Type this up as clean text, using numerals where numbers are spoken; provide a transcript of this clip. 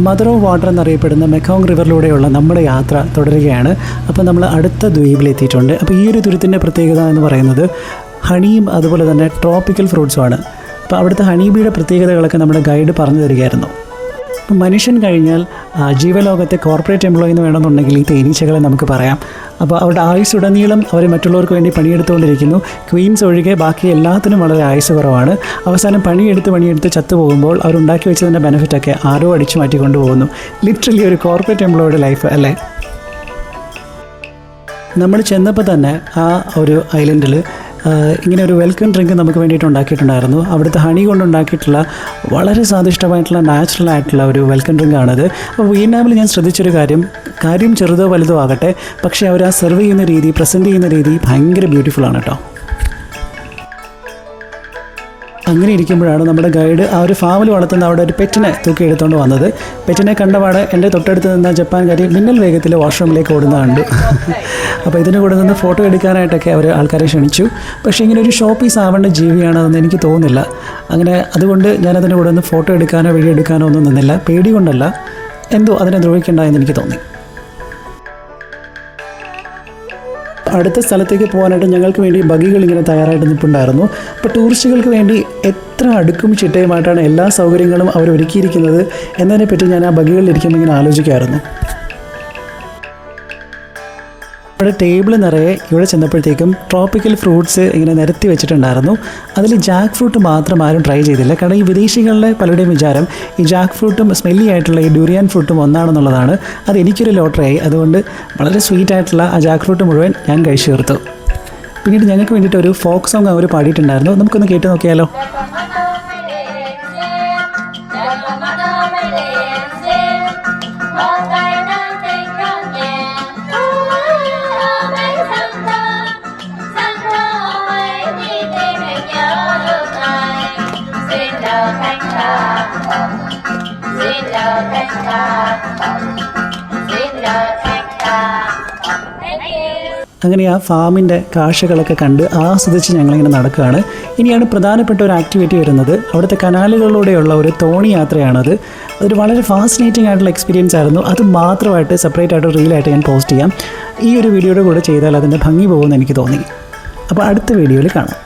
Mother of water എന്നറിയപ്പെടുന്ന Mekong റിവറിലൂടെയുള്ള നമ്മുടെ യാത്ര തുടരുകയാണ്. അപ്പോൾ നമ്മൾ അടുത്ത ദ്വീപിലെത്തിയിട്ടുണ്ട്. അപ്പോൾ ഈ ഒരു തുരുത്തിൻ്റെ പ്രത്യേകത എന്ന് പറയുന്നത് ഹണിയും അതുപോലെ തന്നെ ട്രോപ്പിക്കൽ ഫ്രൂട്ട്സുമാണ്. അപ്പോൾ അവിടുത്തെ ഹണിബീയുടെ പ്രത്യേകതകളൊക്കെ നമ്മുടെ ഗൈഡ് പറഞ്ഞു തരികയായിരുന്നു. അപ്പോൾ മനുഷ്യൻ കഴിഞ്ഞാൽ ജീവലോകത്തെ കോർപ്പറേറ്റ് എംപ്ലോയി എന്ന് വേണമെന്നുണ്ടെങ്കിൽ ഈ തേനീച്ചകളെ നമുക്ക് പറയാം. അപ്പോൾ അവരുടെ ആയുസ്സുടനീളം അവർ മറ്റുള്ളവർക്ക് വേണ്ടി പണിയെടുത്തുകൊണ്ടിരിക്കുന്നു. ക്വീൻസ് ഒഴികെ ബാക്കി എല്ലാത്തിനും വളരെ ആയുസ് കുറവാണ്. അവസാനം പണിയെടുത്ത് ചത്തുപോകുമ്പോൾ അവരുണ്ടാക്കി വെച്ചതിൻ്റെ ബെനിഫിറ്റൊക്കെ ആരോ അടിച്ചു മാറ്റി കൊണ്ടുപോകുന്നു. ലിറ്ററലി ഒരു കോർപ്പറേറ്റ് എംപ്ലോയിയുടെ ലൈഫ് അല്ലേ. നമ്മൾ ചെന്നപ്പോൾ തന്നെ ആ ഒരു ഐലൻഡിൽ ഇങ്ങനെ ഒരു വെൽക്കം ഡ്രിങ്ക് നമുക്ക് വേണ്ടിയിട്ട് ഉണ്ടാക്കിയിട്ടുണ്ടായിരുന്നു. അവിടുത്തെ ഹണി കൊണ്ടുണ്ടാക്കിയിട്ടുള്ള വളരെ സ്വാദിഷ്ടമായിട്ടുള്ള നാച്ചുറൽ ആയിട്ടുള്ള ഒരു വെൽക്കം ഡ്രിങ്കാണത്. അപ്പോൾ വിയറ്റ്നാമിൽ ഞാൻ ശ്രദ്ധിച്ചൊരു കാര്യം ചെറുതോ വലുതോ ആകട്ടെ, പക്ഷേ അവർ ആ സെർവ് ചെയ്യുന്ന രീതി, പ്രസൻറ്റ് ചെയ്യുന്ന രീതി ഭയങ്കര ബ്യൂട്ടിഫുള്ളാണ് കേട്ടോ. അങ്ങനെ ഇരിക്കുമ്പോഴാണ് നമ്മുടെ ഗൈഡ് ആ ഒരു ഫാമിൽ വളർത്തുന്ന അവിടെ ഒരു പെറ്റിനെ തൂക്കി എടുത്തുകൊണ്ട് വന്നത്. പെറ്റിനെ കണ്ടപാട് എൻ്റെ തൊട്ടടുത്ത് നിന്ന ജപ്പാൻകാരി മിന്നൽ വേഗത്തിൽ വാഷ്റൂമിലേക്ക് ഓടുന്ന കണ്ടു. അപ്പോൾ ഇതിന് കൂടെ നിന്ന് ഫോട്ടോ എടുക്കാനായിട്ടൊക്കെ അവർ ആൾക്കാരെ ക്ഷണിച്ചു. പക്ഷേ ഇങ്ങനെ ഒരു ഷോ പീസ് ആവേണ്ട ജീവിയാണെന്ന് എനിക്ക് തോന്നുന്നില്ല. അങ്ങനെ അതുകൊണ്ട് ഞാനതിൻ്റെ കൂടെ ഒന്ന് ഫോട്ടോ എടുക്കാനോ വീഡിയോ എടുക്കാനോ ഒന്നും നിന്നില്ല. പേടി കൊണ്ടല്ല, എന്തോ അതിനെ ദ്രോഹിക്കേണ്ട എന്ന് എനിക്ക് തോന്നി. അടുത്ത സ്ഥലത്തേക്ക് പോകാനായിട്ട് ഞങ്ങൾക്ക് വേണ്ടി ബഗ്ഗികൾ ഇങ്ങനെ തയ്യാറായിട്ട് നിൽപ്പുണ്ടായിരുന്നു. അപ്പോൾ ടൂറിസ്റ്റുകൾക്ക് വേണ്ടി എത്ര അടുക്കും ചിട്ടയുമായിട്ടാണ് എല്ലാ സൗകര്യങ്ങളും അവർ ഒരുക്കിയിരിക്കുന്നത് എന്നതിനെപ്പറ്റി ഞാൻ ആ ബഗ്ഗികളിലിരിക്കുമ്പോൾ ഇങ്ങനെ ആലോചിക്കാമായിരുന്നു. ഇവിടെ ടേബിൾ നിറയെ ഇവിടെ ചെന്നപ്പോഴത്തേക്കും ട്രോപ്പിക്കൽ ഫ്രൂട്ട്സ് ഇങ്ങനെ നിരത്തി വെച്ചിട്ടുണ്ടായിരുന്നു. അതിൽ ജാക്ക് ഫ്രൂട്ട് മാത്രം ആരും ട്രൈ ചെയ്തില്ല. കാരണം ഈ വിദേശികളുടെ പലരുടെയും വിചാരം ഈ ജാക്ക് ഫ്രൂട്ടും സ്മെല്ലി ആയിട്ടുള്ള ഈ ഡ്യൂറിയൻ ഫ്രൂട്ടും ഒന്നാണെന്നുള്ളതാണ്. അതെനിക്കൊരു ലോട്ടറിയായി. അതുകൊണ്ട് വളരെ സ്വീറ്റ് ആയിട്ടുള്ള ആ ജാക്ക് ഫ്രൂട്ട് മുഴുവൻ ഞാൻ കഴിച്ചു തീർത്തു. പിന്നീട് ഞങ്ങൾക്ക് വേണ്ടിയിട്ട് ഒരു ഫോക്ക് സോങ് അവർ പാടിയിട്ടുണ്ടായിരുന്നു. നമുക്കൊന്ന് കേട്ട് നോക്കിയാലോ. അങ്ങനെ ആ ഫാമിൻ്റെ കാഴ്ചകളൊക്കെ കണ്ട് ആസ്വദിച്ച് ഞങ്ങളിങ്ങനെ നടക്കുകയാണ്. ഇനിയാണ് പ്രധാനപ്പെട്ട ഒരു ആക്ടിവിറ്റി വരുന്നത്. അവിടുത്തെ കനാലുകളിലൂടെയുള്ള ഒരു തോണി യാത്രയാണത്. അതൊരു വളരെ ഫാസിനേറ്റിംഗ് ആയിട്ടുള്ള എക്സ്പീരിയൻസ് ആയിരുന്നു. അത് മാത്രമായിട്ട് സെപ്പറേറ്റ് ആയിട്ട് റീലായിട്ട് ഞാൻ പോസ്റ്റ് ചെയ്യാം. ഈ ഒരു വീഡിയോയുടെ കൂടെ ചെയ്താൽ അതിൻ്റെ ഭംഗി പോകുമെന്ന് എനിക്ക് തോന്നി. അപ്പോൾ അടുത്ത വീഡിയോയിൽ കാണാം.